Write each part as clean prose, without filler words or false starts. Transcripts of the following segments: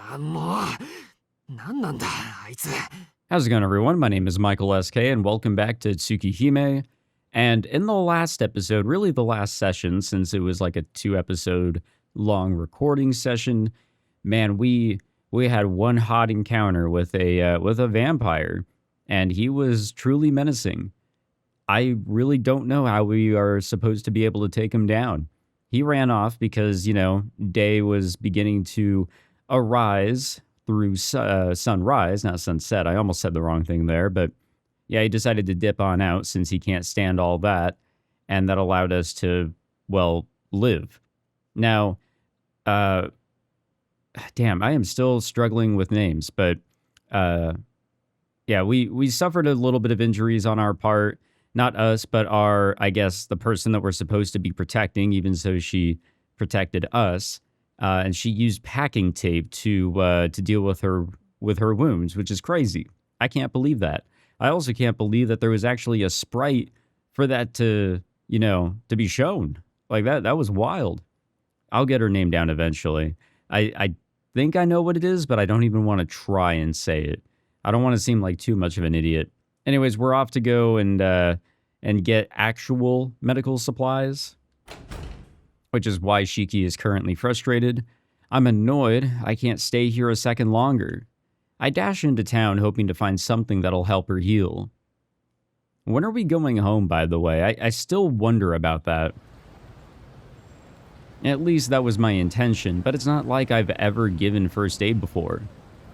How's it going, everyone? My name is Michael SK, and welcome back to TSUKIHIME. And in the last episode, really the last session, since it was like a 2-episode long recording session, man, we had one hot encounter with a vampire, and he was truly menacing. I really don't know how we are supposed to be able to take him down. He ran off because, day was beginning to arise through sunrise, not sunset. I almost said the wrong thing there, but yeah, he decided to dip on out since he can't stand all that, and that allowed us to, well, live. Now, damn, I am still struggling with names, but yeah, we suffered a little bit of injuries on our part. Not us, but I guess, the person that we're supposed to be protecting, even so she protected us. And she used packing tape to deal with her wounds, which is crazy. I can't believe that. I also can't believe that there was actually a sprite for that to be shown. Like that was wild. I'll get her name down eventually. I think I know what it is, but I don't even want to try and say it. I don't want to seem like too much of an idiot. Anyways, we're off to go and get actual medical supplies, which is why Shiki is currently frustrated. I'm annoyed. I can't stay here a second longer. I dash into town hoping to find something that'll help her heal. When are we going home, by the way? I still wonder about that. At least that was my intention, but it's not like I've ever given first aid before.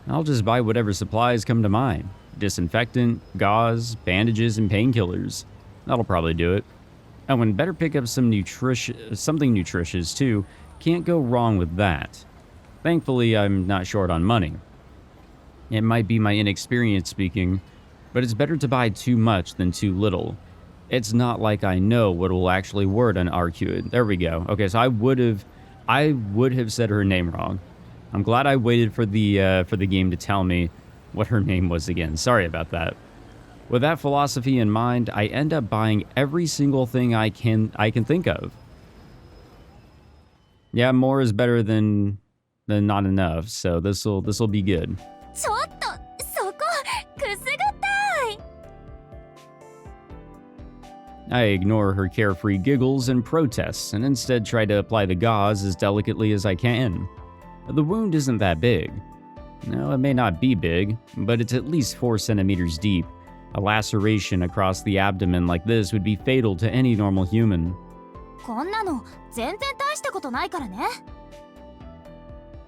I'll just buy whatever supplies come to mind. Disinfectant, gauze, bandages, and painkillers. That'll probably do it. Oh, and better pick up something nutritious too. Can't go wrong with that. Thankfully, I'm not short on money. It might be my inexperience speaking, but it's better to buy too much than too little. It's not like I know what will actually word on Arcuid. There we go. Okay, so I would have said her name wrong. I'm glad I waited for the game to tell me what her name was again. Sorry about that. With that philosophy in mind, I end up buying every single thing I can think of. Yeah, more is better than not enough, so this'll be good. I ignore her carefree giggles and protests, and instead try to apply the gauze as delicately as I can. The wound isn't that big. No, it may not be big, but it's at least 4 centimeters deep. A laceration across the abdomen like this would be fatal to any normal human.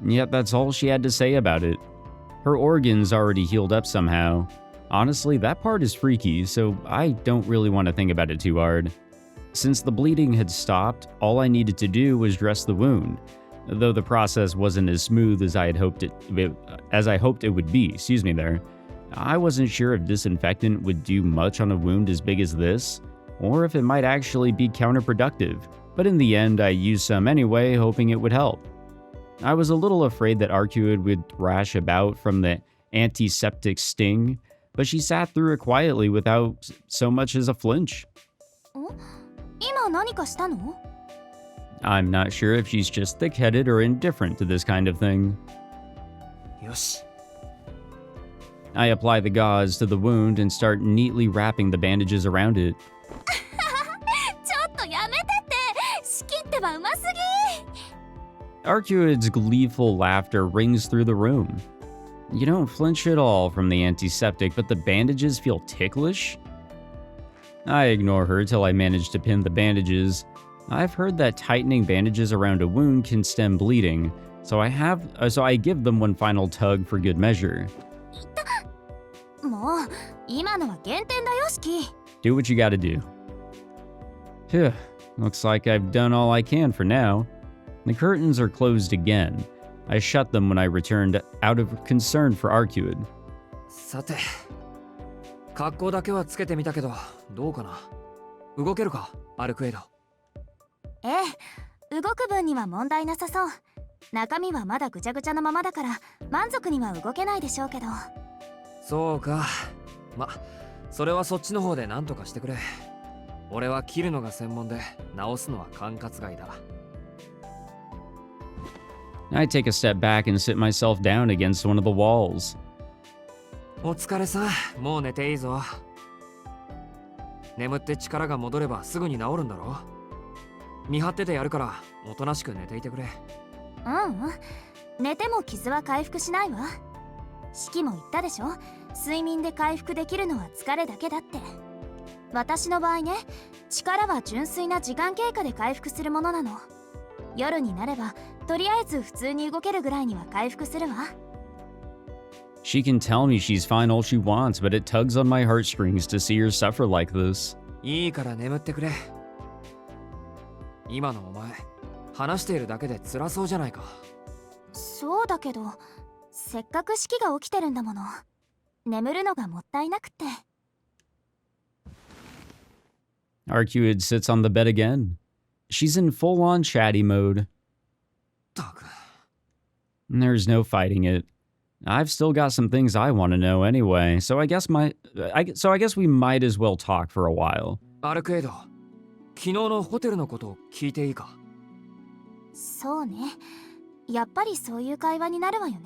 Yet that's all she had to say about it. Her organs already healed up somehow. Honestly, that part is freaky, so I don't really want to think about it too hard. Since the bleeding had stopped, all I needed to do was dress the wound. Though the process wasn't as smooth as I hoped it would be. Excuse me there. I wasn't sure if disinfectant would do much on a wound as big as this, or if it might actually be counterproductive, but in the end I used some anyway, hoping it would help. I was a little afraid that Arcuid would thrash about from the antiseptic sting, but she sat through it quietly without so much as a flinch. I'm not sure if she's just thick-headed or indifferent to this kind of thing. Yosh. I apply the gauze to the wound and start neatly wrapping the bandages around it. Arcuid's gleeful laughter rings through the room. You don't flinch at all from the antiseptic, but the bandages feel ticklish? I ignore her till I manage to pin the bandages. I've heard that tightening bandages around a wound can stem bleeding, so I give them one final tug for good measure. Do what you gotta do. Phew, looks like I've done all I can for now. The curtains are closed again. I shut them when I returned out of concern for Arcuid. さて、格好だけはつけてみたけど、どうかな。動けるか、アルクエド。ええ、動く分には問題なさそう。中身はまだぐちゃぐちゃのままだから満足には動けないでしょうけど。そうか。ま、それはそっちの方で何とかしてくれ。俺は切るのが専門で直すのは管轄外だ。I take a step back and sit myself down against one of the walls. お疲れさ、もう寝ていいぞ。眠って力が戻ればすぐに治るんだろ。見張っててやるからおとなしく寝ていてくれ。寝ても傷は回復しないわ。シキも言ったでしょ、睡眠で回復できるのは疲れだけだって。私の場合ね、力は純粋な時間経過で回復するものなの。夜になればとりあえず普通に動けるぐらいには回復するわ。She can tell me she's fine all she wants, but it tugs on my heartstrings to see her suffer like this. いいから眠ってくれ。今のお前、話しているだけで辛そうじゃないか。そうだけど、せっかく式が起きてるんだもの。眠るのがもったいなくて。Arcuid sits on the bed again. She's in full-on chatty mode. たく。 There's no fighting it. I've still got some things I want to know anyway, so I guess we might as well talk for a while. アルクエイド、昨日のホテルのことを聞いていいか？そうね。やっぱりそういう会話になるわよね。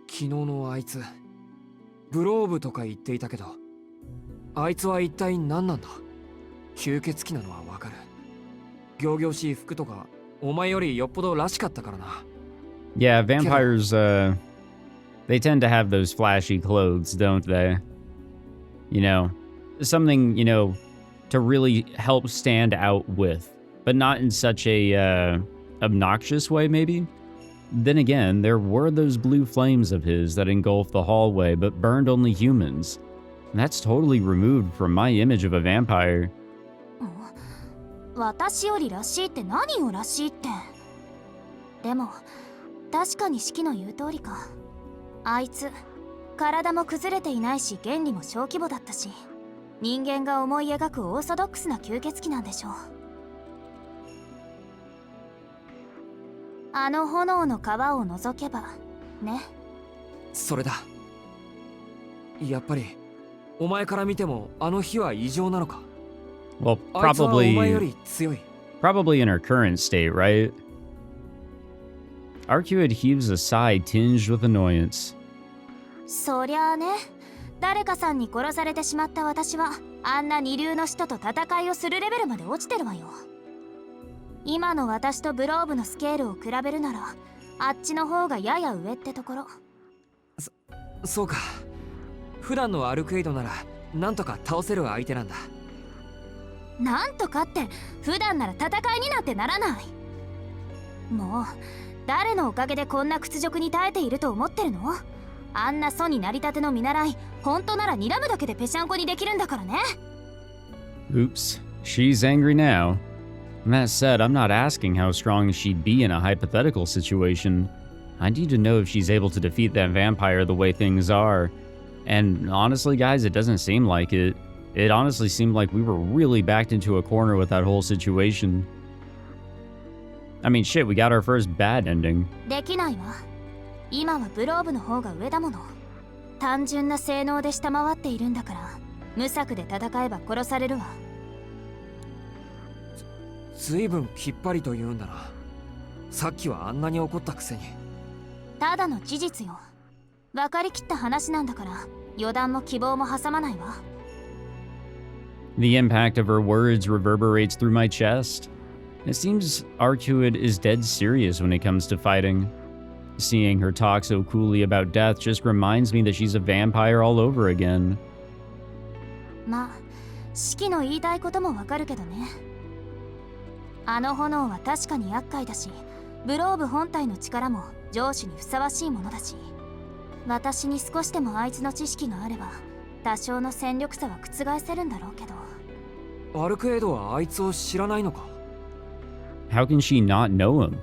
昨日のあいつ、ブローブとか言っていたけど、あいつは一体何なんだ？吸血鬼なのはわかる。仰々しい服とか、お前よりよっぽどらしかったからな。Yeah, vampires, they tend to have those flashy clothes, don't they? You know, something, to really help stand out with, but not in such a obnoxious way, maybe? Then again, there were those blue flames of his that engulfed the hallway but burned only humans. And that's totally removed from my image of a vampire. 私よりらしいって何をらしいって。でも確かにシキの言う通りか。あいつ体も崩れていないし、原理も小規模だったし、人間が思い描くオーソドックスな吸血鬼なんでしょう。あの炎の川を覗けばね。それだ。やっぱりお前から見てもあの火は異常なのか？ Well, あいつはお前よ probably り強い。 in her current state, right? Arcuid heaves a sigh tinged with annoyance. そりゃあね、誰かさんに殺されてしまった私はあんな二流の人と戦いをするレベルまで落ちてるわよ。今の私とブローブのスケールを比べるならあっちの方がやや上ってところ。そうか。普段のアルクエイドならなんとか倒せる相手なんだ。なんとかって普段なら戦いになんてならない。もう誰のおかげでこんな屈辱に耐えていると思ってるの？あんな祖になりたての見習い、本当なら睨むだけでぺしゃんこにできるんだからね。 Oops, she's angry now. That said, I'm not asking how strong she'd be in a hypothetical situation. I need to know if she's able to defeat that vampire the way things are. And honestly, guys, it doesn't seem like it. It honestly seemed like we were really backed into a corner with that whole situation. I mean, shit, we got our first bad ending. できないわ。今はブローブの方が上だもの。単純な性能で下回っているんだから、無策で戦えば殺されるわ。ずいぶんきっぱりと言うんだな。さっきはあんなに怒ったくせに。ただの事実よ。分かりきった話なんだから、予断も希望も挟まないわ。The impact of her words reverberates through my chest. It seems Arcuid is dead serious when it comes to fighting. Seeing her talk so coolly about death just reminds me that she's a vampire all over again. まあ、シキの言いたいこともわかるけどね。あの炎は確かに厄介だし、ブローブ本体の力も上司にふさわしいものだし、私に少しでもあいつの知識があれば、多少の戦力差は覆せるんだろうけど。アルクエイドはあいつを知らないのか？ How can she not know him?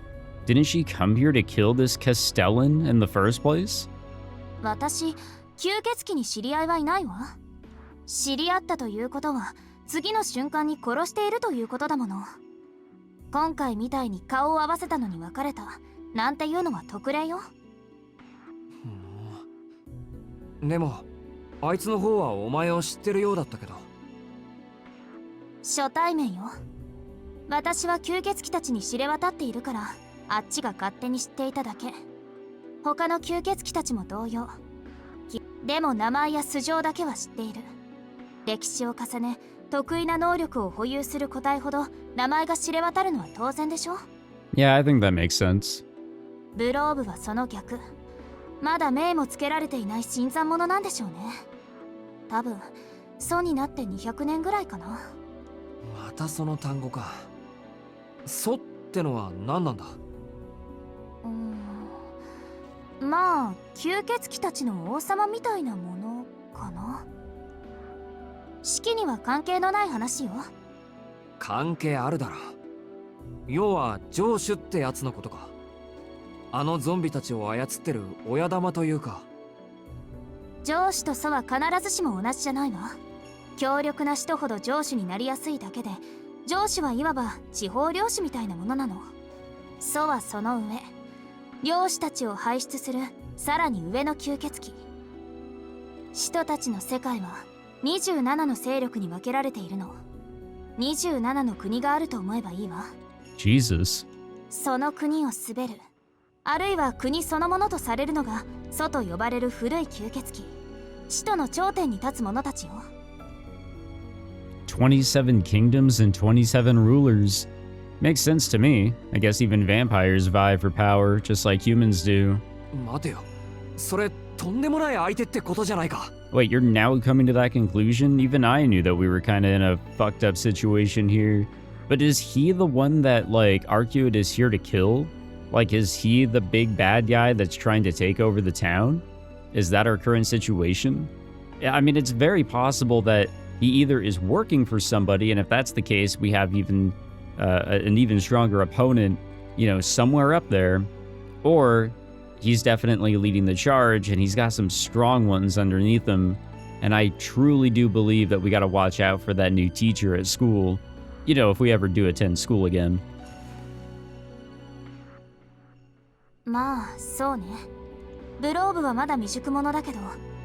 Didn't she come here to kill this Castellan in the first place? 私、吸血鬼に知り合いはいないわ。知り合ったということは、次の瞬間に殺しているということだもの。今回みたいに顔を合わせたのに別れたなんていうのは特例よ。でもあいつの方はお前を知ってるようだったけど。初対面よ。私は吸血鬼たちに知れ渡っているから、あっちが勝手に知っていただけ。他の吸血鬼たちも同様。でも名前や素性だけは知っている。歴史を重ね得意な能力を保有する個体ほど名前が知れ渡るのは当然でしょ。 Yeah, I think that makes sense. ブローブはその逆。まだ名もつけられていない新参者なんでしょうね。多分祖になって200年ぐらいかな。またその単語か。祖ってのは何なんだ？まあ吸血鬼たちの王様みたいなものかな。式には関係のない話よ。関係あるだろ。要は城主ってやつのことか。あのゾンビたちを操ってる親玉というか。上司と祖は必ずしも同じじゃないわ。強力な使徒ほど上司になりやすいだけで、上司はいわば地方領主みたいなものなの。祖はその上、領主たちを輩出するさらに上の吸血鬼。使徒たちの世界は27の勢力に分けられているの。27の国があると思えばいいわ。Jesus. その国を滑る、あるいは国そのものとされるのが祖と呼ばれる古い吸血鬼、使徒の頂点に立つ者たちよ。27 kingdoms and 27 rulers. Makes sense to me. I guess even vampires vie for power, just like humans do. 待てよ、それとんでもない相手ってことじゃないか。 Wait, you're now coming to that conclusion? Even I knew that we were kind of in a fucked up situation here. But is he the one that, like, Arcuate is here to kill? Like, is he the big bad guy that's trying to take over the town? Is that our current situation? Yeah, I mean, it's very possible that he either is working for somebody, and if that's the case, we have even an even stronger opponent, you know, somewhere up there, or he's definitely leading the charge, and he's got some strong ones underneath him. And I truly do believe that we got to watch out for that new teacher at school. You know, if we ever do attend school again. まあそうね。ブローブはまだ未熟者だけど、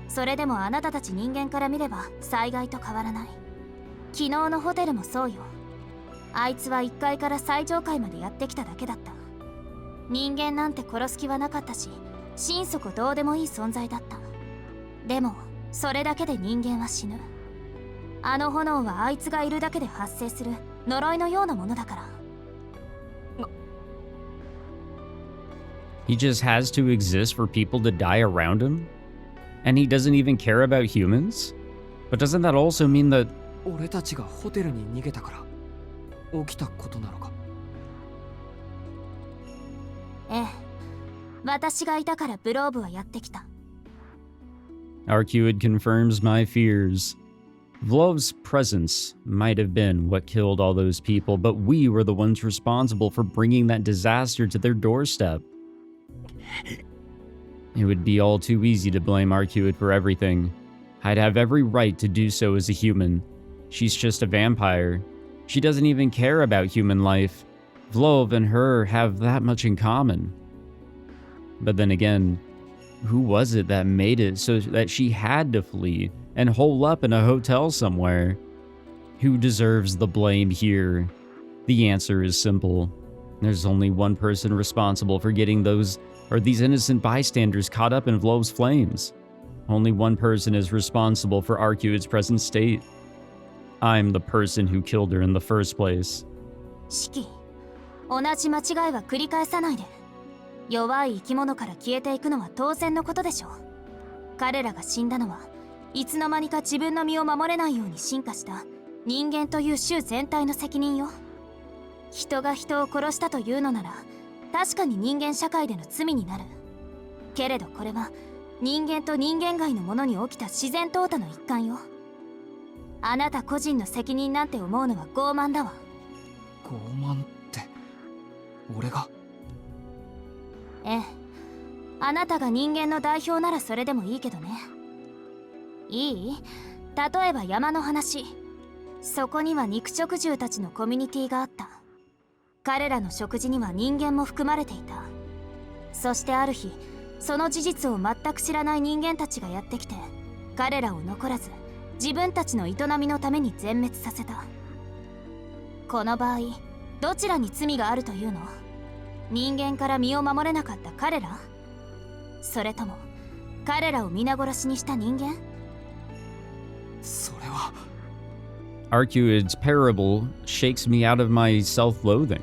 それでもあなたたち人間から見れば災害と変わらない。昨日のホテルもそうよ。あいつは1階から最上階までやってきただけだった。人間なんて殺す気はなかったし、心底どうでもいい存在だった。でもそれだけで人間は死ぬ。あの炎はあいつがいるだけで発生する呪いのようなものだから。He just has to exist for people to die around him? And he doesn't even care about humans? But doesn't that also mean that... 俺たちがホテルに逃げたから起きたことなのか。ええ、私がいたからブローブはやってきた。Arcuate confirms my fears. Vlov's presence might have been what killed all those people, but we were the ones responsible for bringing that disaster to their doorstep. It would be all too easy to blame Arcuate for everything. I'd have every right to do so as a human. She's just a vampire. She doesn't even care about human life. Vlov and her have that much in common. But then again, who was it that made it so that she had to flee and hole up in a hotel somewhere? Who deserves the blame here? The answer is simple. There's only one person responsible for getting these innocent bystanders caught up in Vlov's flames. Only one person is responsible for Arcuate's present state. I'm the person who killed her in the first place. シキ、同じ間違いは繰り返さないで。弱い生き物から消えていくのは当然のことでしょう。彼らが死んだのはいつの間にか自分の身を守れないように進化した人間という種全体の責任よ。人が人を殺したというのなら確かに人間社会での罪になる。けれどこれは人間と人間外のものに起きた自然淘汰の一環よ。あなた個人の責任なんて思うのは傲慢だわ。傲慢って俺が？ええ、あなたが人間の代表ならそれでもいいけどね。いい？例えば山の話。そこには肉食獣たちのコミュニティがあった。彼らの食事には人間も含まれていた。そしてある日、その事実を全く知らない人間たちがやってきて、彼らを残らず自分たちの営みのために全滅させた。この場合、どちらに罪があるというの？人間から身を守れなかった彼ら？それとも彼らを皆殺しにした人間？それは Arcuid's parable shakes me out of my self-loathing.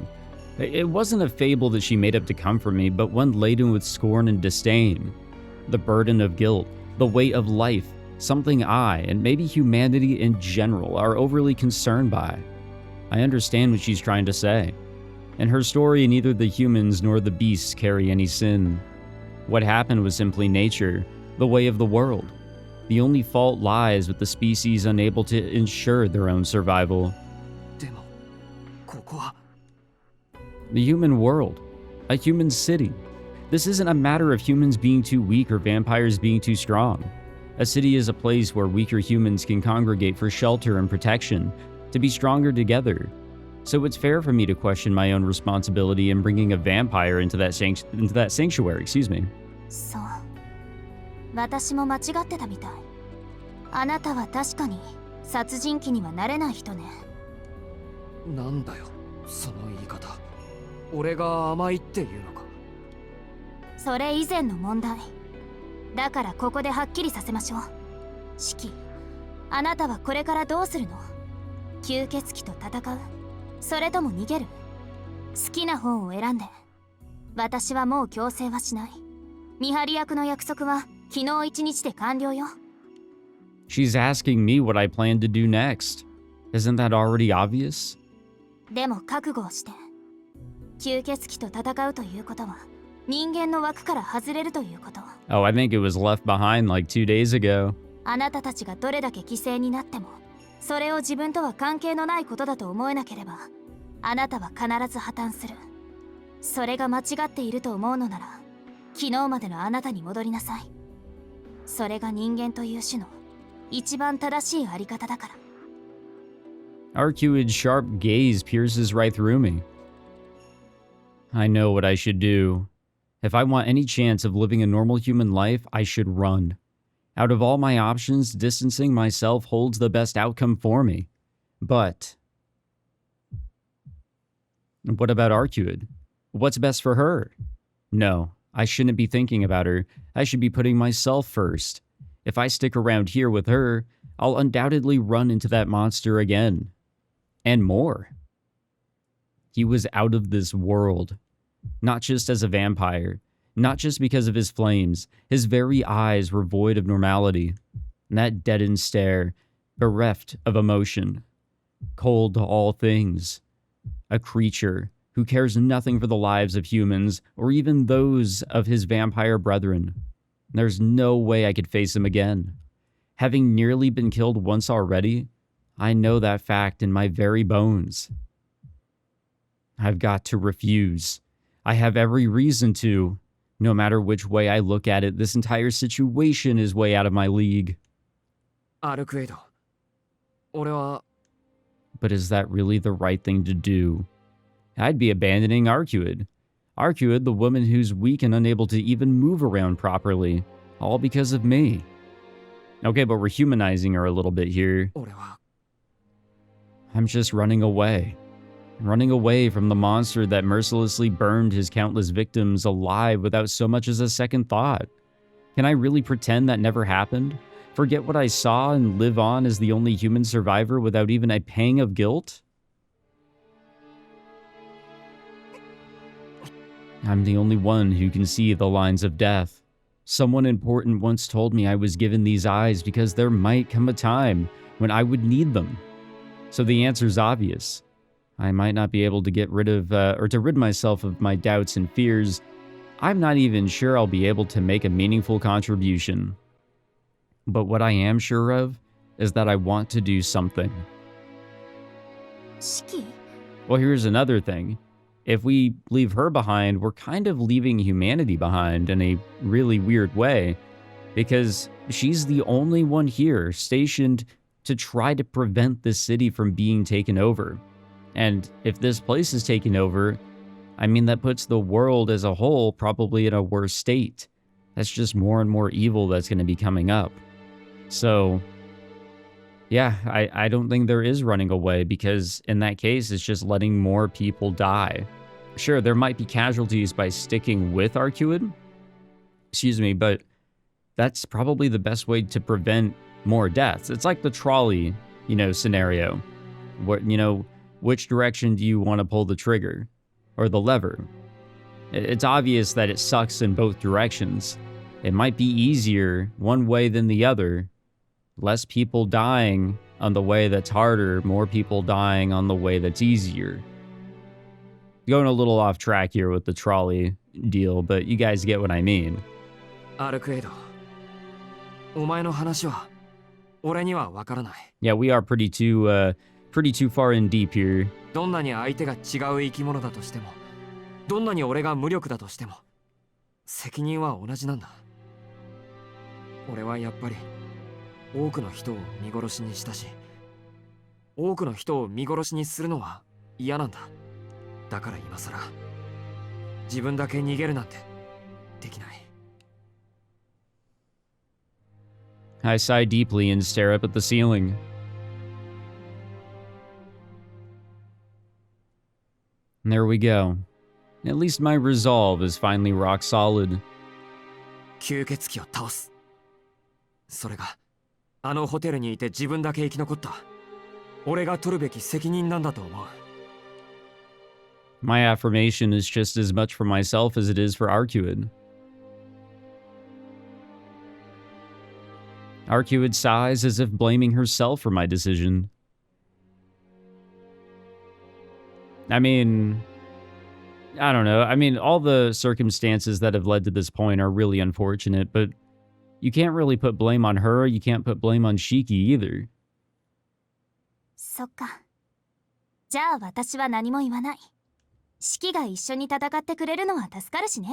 It wasn't a fable that she made up to comfort me, but one laden with scorn and disdain. The burden of guilt, the weight of life, something I, and maybe humanity in general, are overly concerned by. I understand what she's trying to say. In her story, neither the humans nor the beasts carry any sin. What happened was simply nature, the way of the world. The only fault lies with the species unable to ensure their own survival. でもここは The human world. A human city. This isn't a matter of humans being too weak or vampires being too strong. A city is a place where weaker humans can congregate for shelter and protection, to be stronger together. So it's fair for me to question my own responsibility in bringing a vampire into that sanctuary, excuse me. そう。私も間違ってたみたい。あなたは確かに殺人鬼にはなれない人ね。なんだよその言い方。俺が甘いっていうのか。それ以前の問題。だからここではっきりさせましょう。シキ、あなたはこれからどうするの？吸血鬼と戦う？それとも逃げる？好きな方を選んで。私はもう強制はしない。見張り役の約束は昨日一日で完了よ。She's asking me what I plan to do next. Isn't that already obvious? でも覚悟をして。吸血鬼と戦うということは人間の枠から外れるということ。Oh, I think it was left behind like 2 days ago. あなたたちがどれだけ犠牲になっても、それを自分とは関係のないことだと思えなければ、あなたは必ず破綻する。それが間違っていると思うのなら、昨日までのあなたに戻りなさい。それが人間という種の一番正しいあり方だから。Arcuid's sharp gaze pierces right through me. I know what I should do. If I want any chance of living a normal human life, I should run. Out of all my options, distancing myself holds the best outcome for me. But what about Arcuid? What's best for her? No, I shouldn't be thinking about her. I should be putting myself first. If I stick around here with her, I'll undoubtedly run into that monster again. And more. He was out of this world. Not just as a vampire. Not just because of his flames. His very eyes were void of normality. And that deadened stare, bereft of emotion. Cold to all things. A creature who cares nothing for the lives of humans or even those of his vampire brethren. There's no way I could face him again. Having nearly been killed once already, I know that fact in my very bones. I've got to refuse. I have every reason to. No matter which way I look at it, this entire situation is way out of my league. アルクエイド。俺は But is that really the right thing to do? I'd be abandoning Arcuid. Arcuid, the woman who's weak and unable to even move around properly. All because of me. Okay, but we're humanizing her a little bit here. 俺は I'm just running away. Running away from the monster that mercilessly burned his countless victims alive without so much as a second thought. Can I really pretend that never happened? Forget what I saw and live on as the only human survivor without even a pang of guilt? I'm the only one who can see the lines of death. Someone important once told me I was given these eyes because there might come a time when I would need them. So the answer's obvious. I might not be able to get rid of, or to rid myself of my doubts and fears. I'm not even sure I'll be able to make a meaningful contribution. But what I am sure of is that I want to do something. Shiki? Well, here's another thing. If we leave her behind, we're kind of leaving humanity behind in a really weird way, because she's the only one here stationed to try to prevent this city from being taken over. And if this place is taken over, I mean, that puts the world as a whole probably in a worse state. That's just more and more evil that's going to be coming up. So, yeah, I don't think there is running away, because in that case, it's just letting more people die. Sure, there might be casualties by sticking with Arcuid. Excuse me, but that's probably the best way to prevent more deaths. It's like the trolley, scenario. What, which direction do you want to pull the trigger or the lever? It's obvious that it sucks in both directions. It might be easier one way than the other. Less people dying on the way that's harder, more people dying on the way that's easier. Going a little off track here with the trolley deal, but you guys get what I mean. アルクエイド、お前の話は俺には分からない。 Yeah, we are pretty too far in deep here. どんなに相手が違う生き物だとしても、どんなに俺が無力だとしても、責任は同じなんだ。俺はやっぱり多くの人を見殺しにしたし、多くの人を見殺しにするのは嫌なんだ。だから今さら自分だけ逃げるなんてできない。 I sigh deeply and stare up at the ceiling. And there we go. At least my resolve is finally rock solid. 吸血鬼を倒す。それがあのホテルにいて自分だけ生き残った俺が取るべき責任なんだと思う。 My affirmation is just as much for myself as it is for Arcuid. Arcuid sighs as if blaming herself for my decision. I mean, I don't know. I mean, all the circumstances that have led to this point are really unfortunate, but you can't really put blame on her. You can't put blame on Shiki either. そっか。じゃあ私は何も言わない。シキが一緒に戦ってくれるのは助かるしね。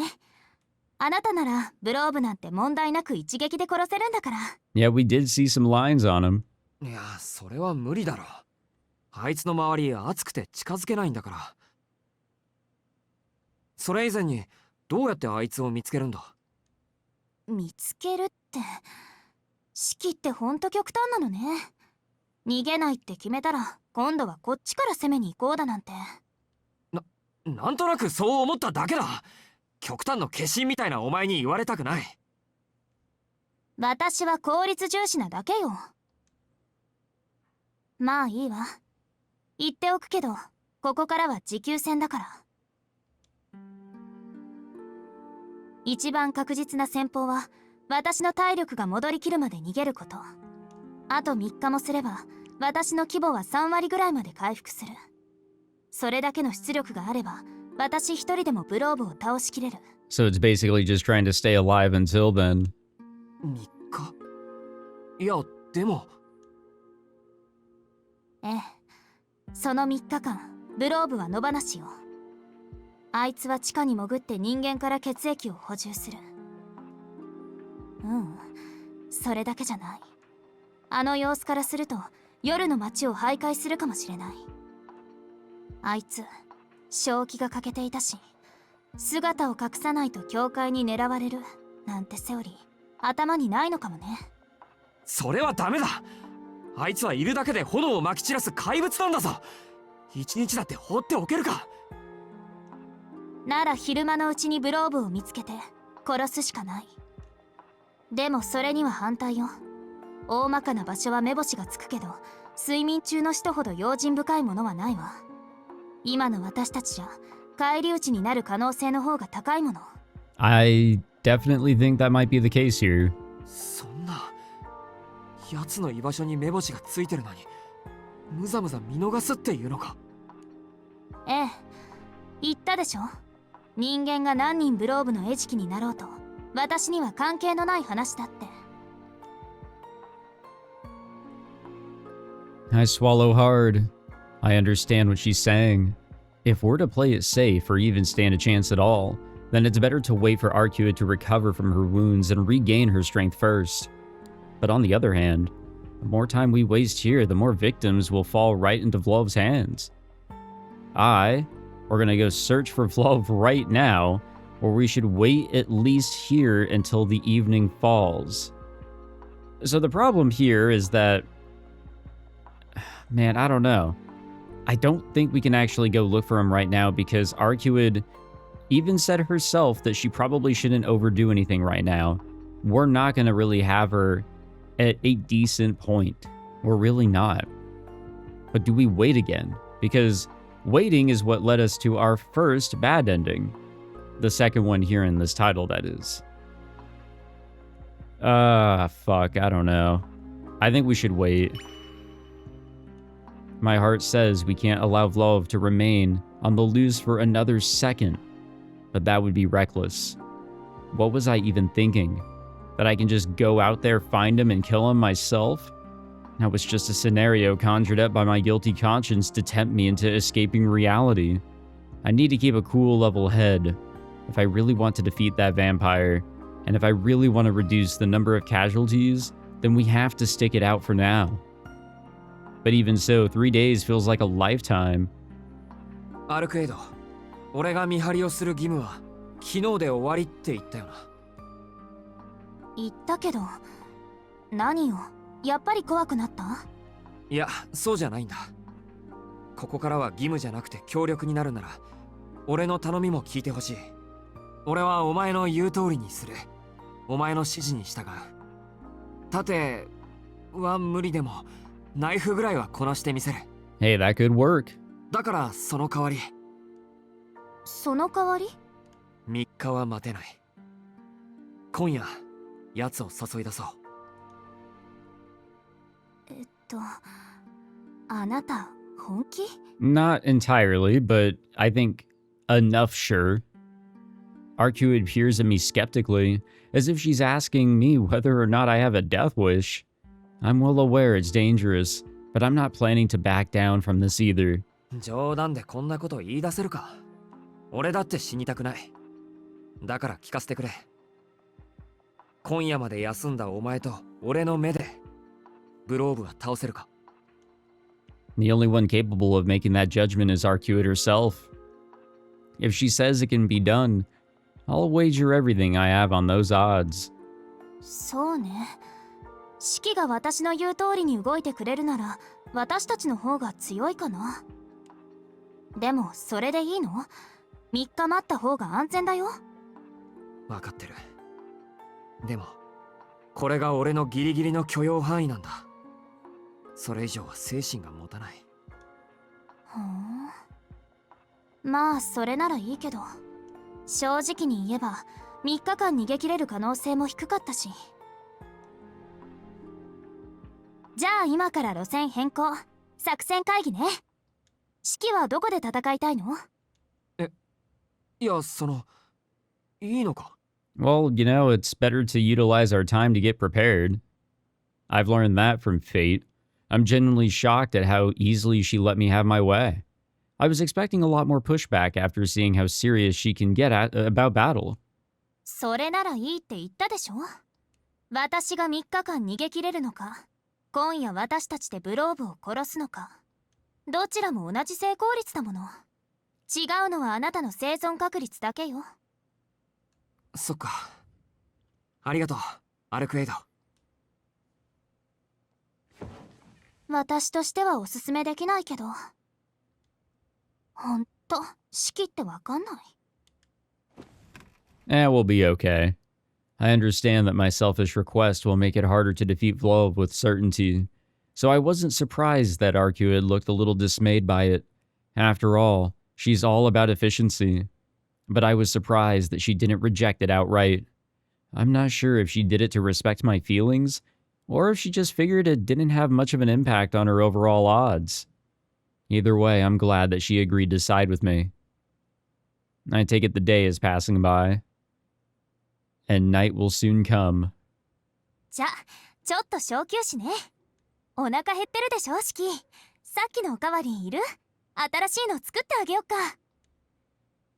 あなたならブローブなんて問題なく一撃で殺せるんだから。Yeah, we did see some lines on him. いや、それは無理だろ。あいつの周り熱くて近づけないんだから。それ以前にどうやってあいつを見つけるんだ？見つけるって、シキってほんと極端なのね。逃げないって決めたら今度はこっちから攻めに行こうだなんて。なんとなくそう思っただけだ。極端の化身みたいなお前に言われたくない。私は効率重視なだけよ。まあいいわ。言っておくけど、ここからは持久戦だから。一番確実な戦法は、私の体力が戻りきるまで逃げること。あと3日もすれば、私の規模は3割ぐらいまで回復する。それだけの出力があれば、私一人でもブローブを倒しきれる。So it's basically just trying to stay alive until then. 3日？いや、でも。ええ。その3日間、ブローブは野放しよ。あいつは地下に潜って人間から血液を補充する。それだけじゃない。あの様子からすると、夜の街を徘徊するかもしれない。あいつ、正気が欠けていたし、姿を隠さないと教会に狙われるなんてセオリー、頭にないのかもね。それはダメだ。あいつはいるだけで炎をまき散らす怪物なんだぞ。一日だって放っておけるか。なら昼間のうちにブローブを見つけて殺すしかない。でもそれには反対よ。大まかな場所は目星がつくけど、睡眠中の人ほど用心深いものはないわ。今の私たちじゃ返り討ちになる可能性の方が高いもの。 I definitely think that might be the case here. そんな奴の居場所に目星がついてるのにむざむざ見逃すっていうのか。ええ、言ったでしょ。人間が何人ブローブの餌食になろうと私には関係のない話だって。 I swallow hard. I understand what she's saying. If we're to play it safe or even stand a chance at all, then it's better to wait for Arcuid to recover from her wounds and regain her strength first. But on the other hand, the more time we waste here, the more victims will fall right into Vlov's hands. We're gonna go search for Vlov right now, or we should wait at least here until the evening falls. So the problem here is that, man, I don't know. I don't think we can actually go look for him right now because Arcuid even said herself that she probably shouldn't overdo anything right now. We're not going to really have her at a decent point. We're really not. But do we wait again? Because waiting is what led us to our first bad ending. The second one here in this title, that is. Fuck, I don't know. I think we should wait. My heart says we can't allow Vlov to remain on the loose for another second. But that would be reckless. What was I even thinking? That I can just go out there, find him, and kill him myself? That was just a scenario conjured up by my guilty conscience to tempt me into escaping reality. I need to keep a cool, level head if I really want to defeat that vampire, and if I really want to reduce the number of casualties, then we have to stick it out for now. But even so, 3 days feels like a lifetime. アルクエイド、俺が見張りをする義務は昨日で終わりって言ったよな。言ったけど、何よ、やっぱり怖くなった？いや、そうじゃないんだ。ここからは義務じゃなくて協力になるなら、俺の頼みも聞いてほしい。俺はお前の言う通りにする。お前の指示に従う。盾は無理でも、ナイフぐらいはこなしてみせる。Hey, that could work. だからその代わり。その代わり？3日は待てない。今夜、奴を誘い出そう。あなた、本気？ Not entirely, but I think enough sure. Arcuid peers at me skeptically, as if she's asking me whether or not I have a death wish. I'm well aware it's dangerous, but I'm not planning to back down from this either. 冗談でこんなこと言い出せるか？俺だって死にたくない。だから聞かせてくれ。今夜まで休んだお前と俺の目でブローブは倒せるか？ The only one capable of making that judgment is Arcuid herself. If she says it can be done, I'll wager everything I have on those odds. そうね。シキが私の言う通りに動いてくれるなら、私たちの方が強いかな。でも、それでいいの？ 3日待った方が安全だよ。分かってる。でも、これが俺のギリギリの許容範囲なんだ。それ以上は精神が持たない。ほん。まあ、それならいいけど。正直に言えば、3日間逃げ切れる可能性も低かったし。じゃあ今から路線変更。作戦会議ね。式はどこで戦いたいの？いや、いいのか？ Well, you know, it's better to utilize our time to get prepared. I've learned that from fate. I'm genuinely shocked at how easily she let me have my way. I was expecting a lot more pushback after seeing how serious she can get about battle. それならいいって言ったでしょ？私が3日間逃げ切れるのか、今夜私たちでブローブを殺すのか。どちらも同じ成功率だもの。違うのはあなたの生存確率だけよ。そっか。ありがとう、アルクエイド。私としてはおすすめできないけど。ほんと、式ってわかんない。We'll be okay. I understand that my selfish request will make it harder to defeat Vlov with certainty, so I wasn't surprised that Arcuid looked a little dismayed by it. After all, she's all about efficiency. But I was surprised that she didn't reject it outright. I'm not sure if she did it to respect my feelings, or if she just figured it didn't have much of an impact on her overall odds. Either way, I'm glad that she agreed to side with me. I take it the day is passing by, and night will soon come. じゃ、ちょっと小休止ね。お腹減ってるでしょ、式。さっきのおかわりいる？新しいの作ってあげよっか。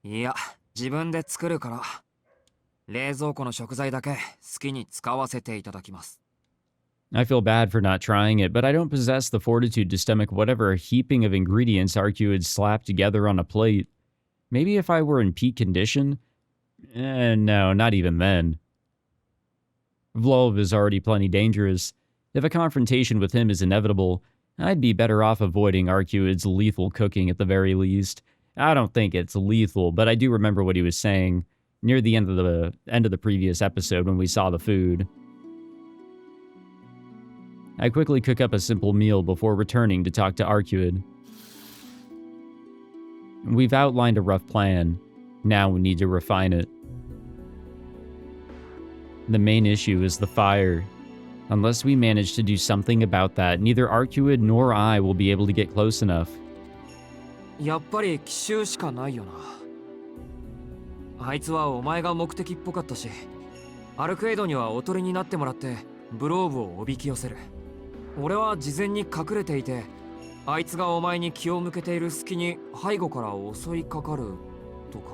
いや、自分で作るから。冷蔵庫の食材だけ好きに使わせていただきます。I feel bad for not trying it, but I don't possess the fortitude to stomach whatever heaping of ingredients Arcuid slapped together on a plate. Maybe if I were in peak condition? No, not even then. Vlov is already plenty dangerous. If a confrontation with him is inevitable, I'd be better off avoiding Arcuid's lethal cooking at the very least. I don't think it's lethal, but I do remember what he was saying near the end of the previous episode when we saw the food. I quickly cook up a simple meal before returning to talk to Arcuid. We've outlined a rough plan. Now we need to refine it. The main issue is the fire. Unless we manage to do something about that, neither Arcuid nor I will be able to get close enough. やっぱり奇襲しかないよな。あいつはお前が目的っぽかったし、アルクエイドにはおとりになってもらってブローブをおびき寄せる。俺は事前に隠れていて、あいつがお前に気を向けている隙に背後から襲いかかるとか。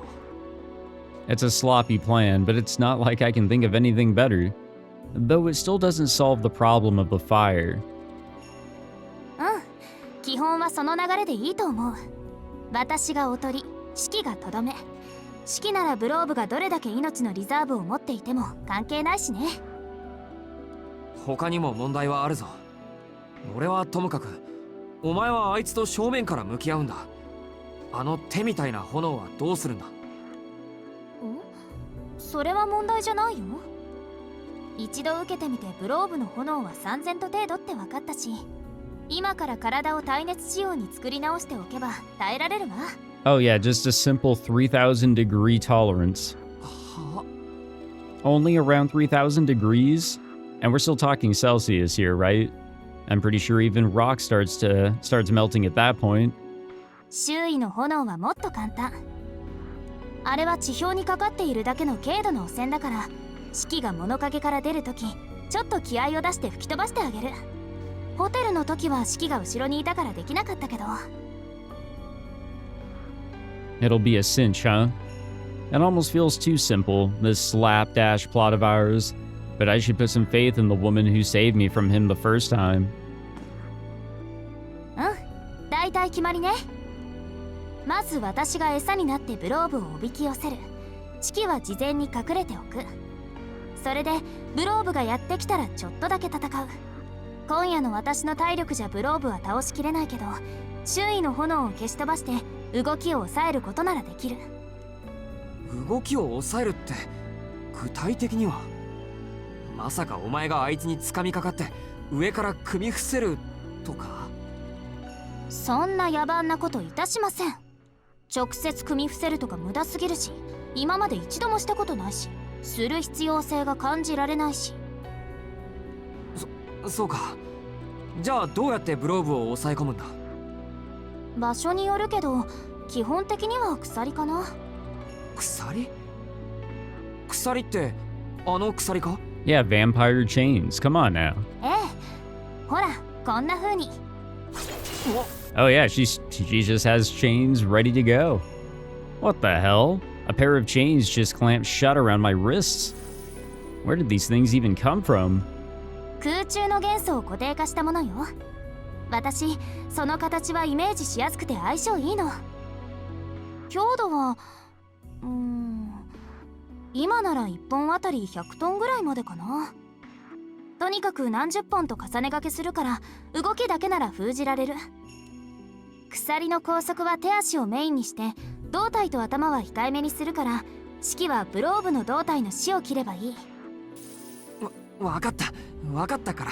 It's a sloppy plan, but it's not like I can think of anything better. Though it still doesn't solve the problem of the fire. 基本はその流れでいいと思う。私がおとり、シキがとどめ。シキならブローブがどれだけ命のリザーブを持っていても関係ないしね。他にも問題はあるぞ。俺はともかく、お前はあいつと正面から向き合うんだ。あの手みたいな炎はどうするんだ？それは問題じゃないよ。一度受けてみてブローブの炎は3000度程度って分かったし、今から体を耐熱仕様に作り直しておけば耐えられるわ。Oh yeah, just a simple 3000 degree tolerance. Only around 3000 degrees? And we're still talking Celsius here, right? I'm pretty sure even rock starts melting at that point. 周囲の炎はもっと簡単。あれは地表にかかっているだけの軽度の汚染だから、シキが物陰から出るとき、ちょっと気合を出して吹き飛ばしてあげる。ホテルの時はシキが後ろにいたからできなかったけど。It'll be a cinch, huh? It almost feels too simple, this slapdash plot of ours. But I should put some faith in the woman who saved me from him the first time. だいたい決まりね。まず私が餌になってブローブをおびき寄せる。シキは事前に隠れておく。それでブローブがやってきたらちょっとだけ戦う。今夜の私の体力じゃブローブは倒しきれないけど、周囲の炎を消し飛ばして動きを抑えることならできる。動きを抑えるって具体的には？まさかお前があいつに掴みかかって上から組み伏せるとか？そんな野蛮なこといたしません。直接組み伏せるとか無駄すぎるし、今まで一度もしたことないし、する必要性が感じられないし。そうか。じゃあどうやってブローブを抑え込むんだ？場所によるけど、基本的には鎖かな。鎖？鎖ってあの鎖か？ Yeah, vampire chains. Come on now. ええ。ほら、こんな風に。Oh yeah, she just has chains ready to go. What the hell? A pair of chains just clamped shut around my wrists. Where did these things even come from? 空中の元素を固定化したものよ。私、その形はイメージしやすくて相性いいの。強度は、今なら1本あたり100トンぐらいまでかな。とにかく何十本と重ね掛けするから動きだけなら封じられる。鎖の拘束は手足をメインにして胴体と頭は控えめにするから、式はブローブの胴体の死を切ればいい。わかったから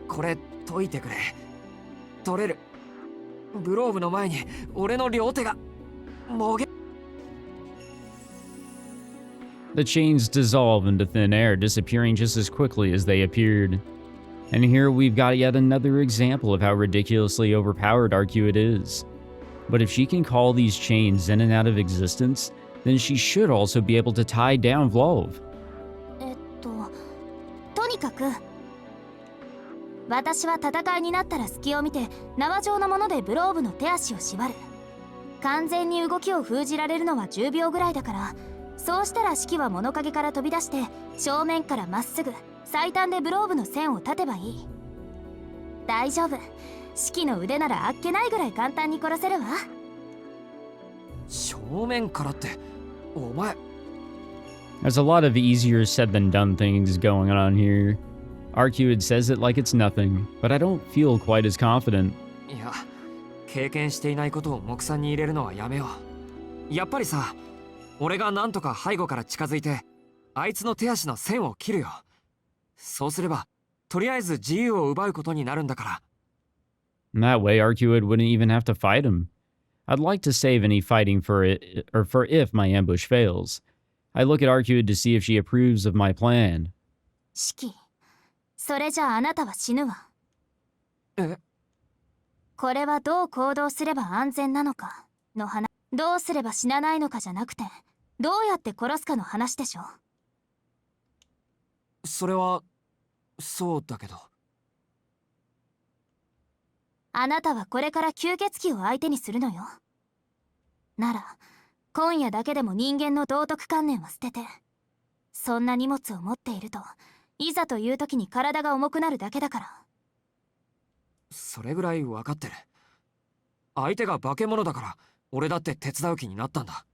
これ解いてくれ。取れる。ブローブの前に俺の両手がもげ。 The chains dissolve into thin air, disappearing just as quickly as they appeared. And here we've got yet another example of how ridiculously overpowered Arcuid is. But if she can call these chains in and out of existence, then she should also be able to tie down Vlov. とにかく私は戦いになったら隙を見て縄状のものでブローブの手足を縛る。完全に動きを封じられるのは10秒ぐらいだから、そうしたら式は物陰から飛び出して正面からまっすぐ最短でブローブの線を立てばいい。大丈夫。式の腕ならあっけないぐらい簡単に殺せるわ。正面からってお前。 There's a lot of easier said than done things going on here. Arcuid says it like it's nothing, but I don't feel quite as confident. いや、経験していないことを目算に入れるのはやめよう。やっぱりさ、俺がなんとか背後から近づいて、あいつの手足の線を切るよ。そうすれば、とりあえず自由を奪うことになるんだから。In that way, Arcuid wouldn't even have to fight him. I'd like to save any fighting for it, or for if my ambush fails. I look at Arcuid to see if she approves of my plan. シキ、それじゃああなたは死ぬわ。え？これはどう行動すれば安全なのかの話。どうすれば死なないのかじゃなくて、どうやって殺すかの話でしょ。それは、そうだけど。あなたはこれから吸血鬼を相手にするのよ。なら、今夜だけでも人間の道徳観念は捨てて、そんな荷物を持っていると、いざという時に体が重くなるだけだから。それぐらい分かってる。相手が化け物だから、俺だって手伝う気になったんだ。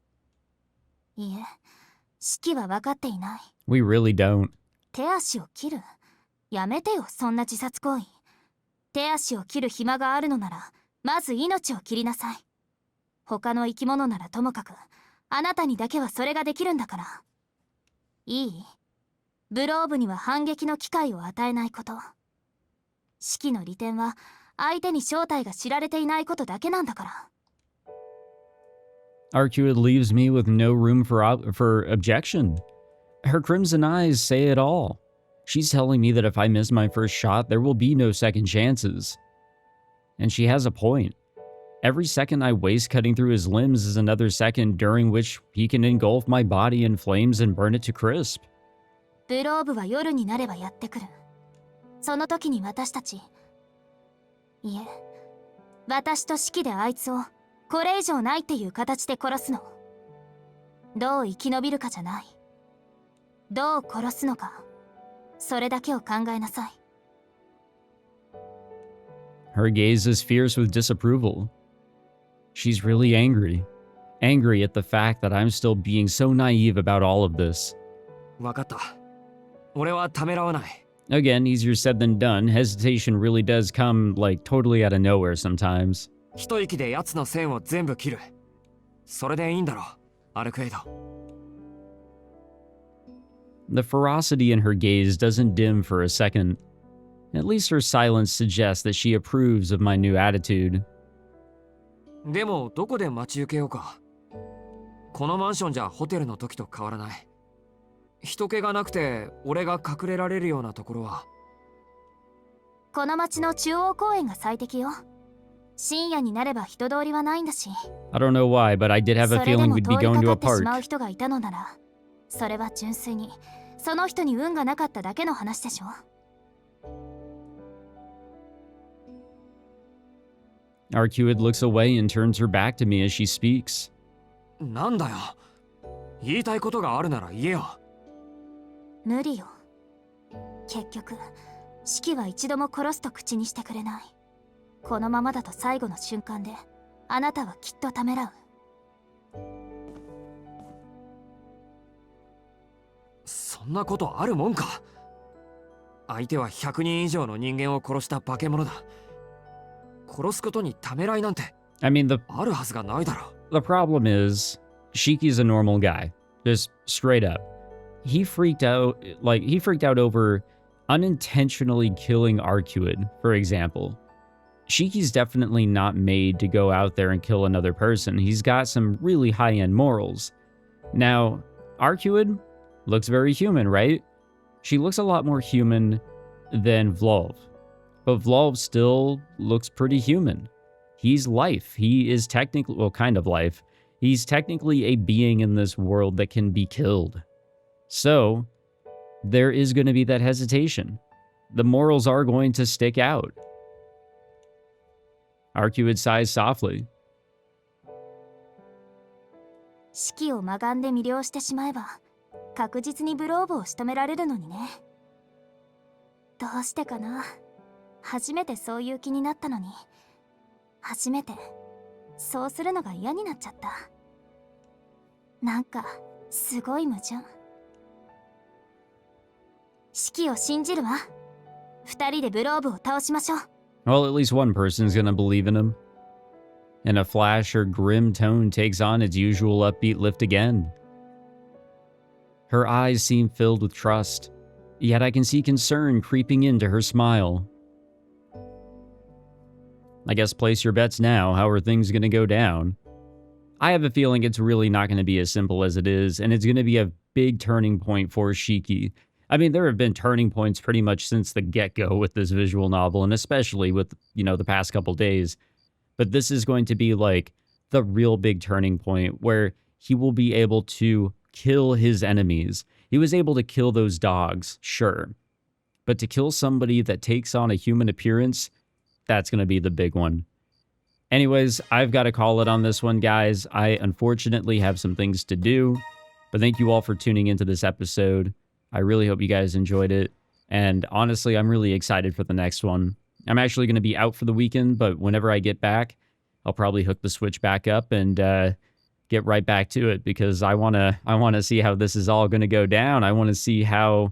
いえ、シキは分かっていない。We really don't. 手足を切る？やめてよ、そんな自殺行為。手足を切る暇があるのなら、まず命を切りなさい。他の生き物ならともかく、あなたにだけはそれができるんだから。いい？ブローブには反撃の機会を与えないこと。シキの利点は、相手に正体が知られていないことだけなんだから。Arcuid leaves me with no room for objection. Her crimson eyes say it all. She's telling me that if I miss my first shot, there will be no second chances. And she has a point. Every second I waste cutting through his limbs is another second during which he can engulf my body in flames and burn it to crisp. ブローブは夜になればやってくる。その時に私たち、いえ、私とシキであいつをこれ以上ないっていう形で殺すの。どう生き延びるかじゃない。どう殺すのか、それだけを考えなさい。Her gaze is fierce with disapproval. She's really angry. Angry at the fact that I'm still being so naive about all of this. 分かった。俺はためらわない。Again, easier said than done. Hesitation really does come, like, totally out of nowhere sometimes. 一息で奴の線を全部切る。それでいいんだろう、アルクエイド。The ferocity in her gaze doesn't dim for a second. At least her silence suggests that she approves of my new attitude. でも、どこで待ち受けようか。このマンションじゃホテルの時と変わらない。人気がなくて、俺が隠れられるようなところは。この町の中央公園が最適よ。深夜になれば人通りはないんだし。I don't know why, but I did have a feeling we'd be going to a それでも通りかかってしま park. う人がいたのなら、それは純粋にその人に運がなかっただけの話でしょ。Arcuid looks away and turns her back to me as she speaks. なんだよ。言いたいことがあるなら言えよ。無理よ。結局、シキは一度も殺すと口にしてくれない。このままだと最後の瞬間で、あなたはきっとためらう。そんなことあるもんか。相手は100人以上の人間を殺した化け物だ。殺すことにためらいなんて I mean, あるはずがないだろう。the problem is, Shiki's a normal guy. Just straight up. He freaked out over unintentionally killing Arcuid, for example. Shiki's definitely not made to go out there and kill another person. He's got some really high-end morals. Now, Arcuid looks very human, right? She looks a lot more human than Vlov. But Vlov still looks pretty human. He's life. He is technically, well, kind of life. He's technically a being in this world that can be killed. So, there is going to be that hesitation. The morals are going to stick out. Arcuid sighs softly. シキを魔眼で魅了してしまえば、確実にブローブを仕留められるのにね。どうしてかな。初めてそういう気になったのに、初めてそうするのが嫌になっちゃった。なんかすごい矛盾。シキを信じるわ。二人でブローブを倒しましょう。 Well, at least one person's gonna believe in him. And a flash, her grim tone takes on its usual upbeat lift again. Her eyes seem filled with trust, yet I can see concern creeping into her smile. I guess place your bets now. How are things gonna go down? I have a feeling it's really not gonna be as simple as it is, and it's gonna be a big turning point for Shiki. I mean, there have been turning points pretty much since the get-go with this visual novel, and especially with, the past couple days. But this is going to be like the real big turning point where he will be able to kill his enemies. He was able to kill those dogs, sure. But to kill somebody that takes on a human appearance, that's going to be the big one. Anyways, I've got to call it on this one, guys. I unfortunately have some things to do, but thank you all for tuning into this episode. I really hope you guys enjoyed it. And honestly, I'm really excited for the next one. I'm actually going to be out for the weekend, but whenever I get back, I'll probably hook the Switch back up and get right back to it because I want to see how this is all going to go down. I want to see how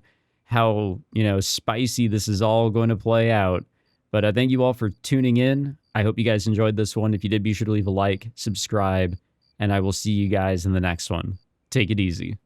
spicy this is all going to play out. But thank you all for tuning in. I hope you guys enjoyed this one. If you did, be sure to leave a like, subscribe, and I will see you guys in the next one. Take it easy.